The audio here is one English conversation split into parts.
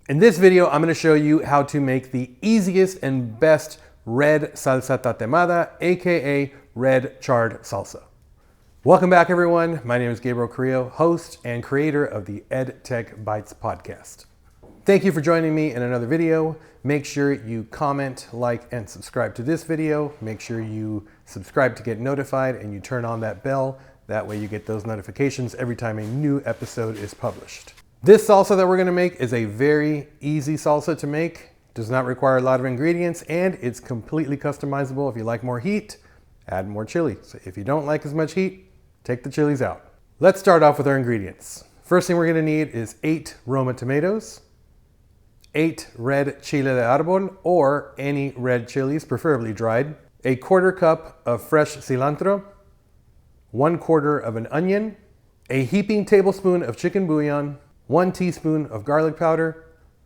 In this video, I'm going to show you how to make the easiest and best red salsa tatemada, aka red charred salsa. Welcome back, everyone. My name is Gabriel Carrillo, host and creator of the EdTech Bites podcast. Thank you for joining me in another video. Make sure you comment, like, and subscribe to this video. Make sure you subscribe to get notified and you turn on that bell. That way you get those notifications every time a new episode is published. This salsa that we're gonna make is a very easy salsa to make. Does not require a lot of ingredients, and it's completely customizable. If you like more heat, add more chili. So if you don't like as much heat, take the chilies out. Let's start off with our ingredients. First thing we're gonna need is 8 Roma tomatoes, 8 red chile de árbol, or any red chilies, preferably dried, a 1/4 cup of fresh cilantro, 1/4 of an onion, a heaping tablespoon of chicken bouillon, 1 teaspoon of garlic powder,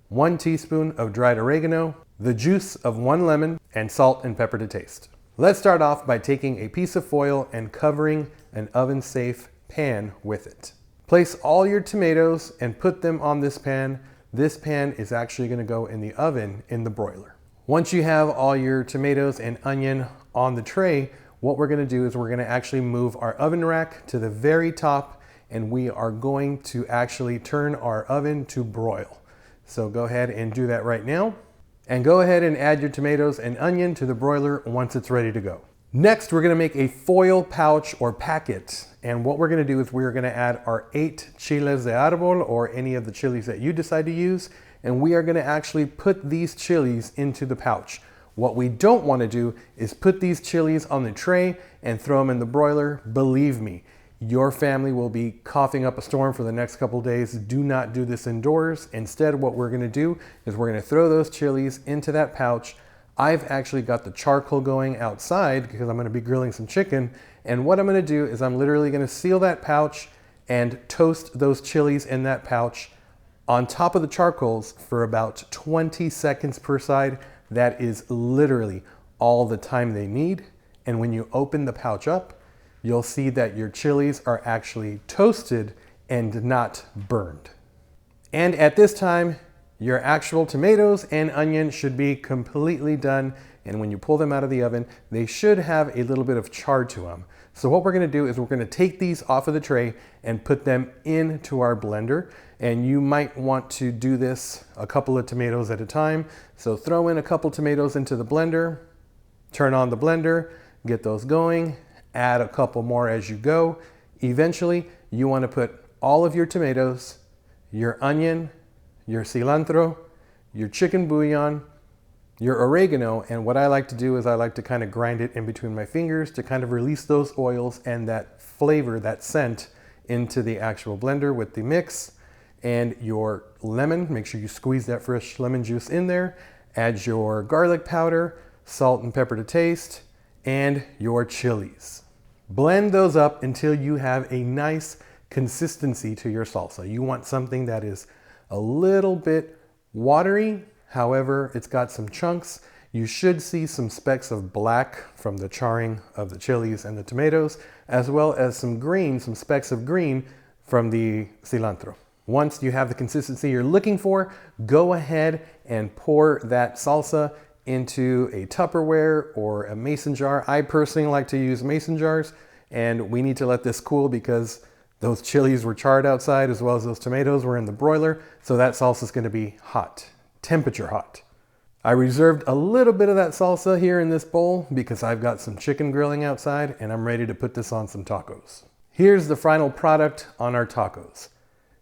1 teaspoon of dried oregano, the juice of 1 lemon, and salt and pepper to taste. Let's start off by taking a piece of foil and covering an oven-safe pan with it. Place all your tomatoes and put them on this pan. This pan is actually going to go in the oven in the broiler. Once you have all your tomatoes and onion on the tray, what we're going to do is we're going to actually move our oven rack to the very top, and we are going to actually turn our oven to broil. So go ahead and do that right now. And go ahead and add your tomatoes and onion to the broiler once it's ready to go. Next, we're gonna make a foil pouch or packet. And what we're gonna do is we're gonna add our 8 chiles de árbol, or any of the chilies that you decide to use. And we are gonna actually put these chilies into the pouch. What we don't wanna do is put these chilies on the tray and throw them in the broiler. Believe me, your family will be coughing up a storm for the next couple days. Do not do this indoors. Instead, what we're gonna do is we're gonna throw those chilies into that pouch. I've actually got the charcoal going outside because I'm gonna be grilling some chicken. And what I'm gonna do is I'm literally gonna seal that pouch and toast those chilies in that pouch on top of the charcoals for about 20 seconds per side. That is literally all the time they need. And when you open the pouch up, you'll see that your chilies are actually toasted and not burned. And at this time, your actual tomatoes and onion should be completely done. And when you pull them out of the oven, they should have a little bit of char to them. So what we're gonna do is we're gonna take these off of the tray and put them into our blender. And you might want to do this a couple of tomatoes at a time. So throw in a couple tomatoes into the blender, turn on the blender, get those going, add a couple more as you go. Eventually, you want to put all of your tomatoes, your onion, your cilantro, your chicken bouillon, your oregano, and what I like to do is I like to kind of grind it in between my fingers to kind of release those oils and that flavor, that scent, into the actual blender with the mix. And your lemon, make sure you squeeze that fresh lemon juice in there. Add your garlic powder, salt and pepper to taste, and your chilies. Blend those up until you have a nice consistency to your salsa. You want something that is a little bit watery, however, it's got some chunks. You should see some specks of black from the charring of the chilies and the tomatoes, as well as some green, some specks of green from the cilantro. Once you have the consistency you're looking for, go ahead and pour that salsa into a Tupperware or a mason jar. I personally like to use mason jars, and we need to let this cool because those chilies were charred outside as well as those tomatoes were in the broiler, so that salsa is going to be hot, temperature hot. I reserved a little bit of that salsa here in this bowl because I've got some chicken grilling outside and I'm ready to put this on some tacos. Here's the final product on our tacos.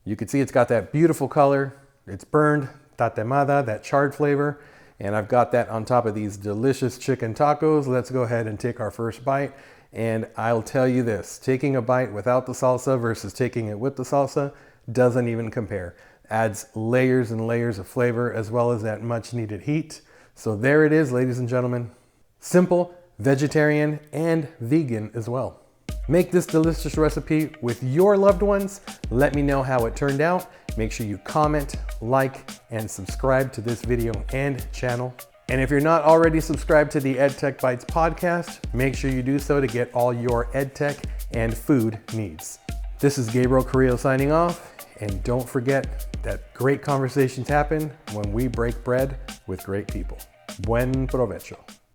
You can see it's got that beautiful color. It's burned, tatemada, that charred flavor. And I've got that on top of these delicious chicken tacos. Let's go ahead and take our first bite. And I'll tell you this, taking a bite without the salsa versus taking it with the salsa doesn't even compare. Adds layers and layers of flavor as well as that much needed heat. So there it is, ladies and gentlemen. Simple, vegetarian, and vegan as well. Make this delicious recipe with your loved ones. Let me know how it turned out. Make sure you comment, like, and subscribe to this video and channel. And if you're not already subscribed to the EdTech Bites podcast, make sure you do so to get all your EdTech and food needs. This is Gabriel Carrillo signing off, And don't forget that great conversations happen when we break bread with great people. Buen provecho.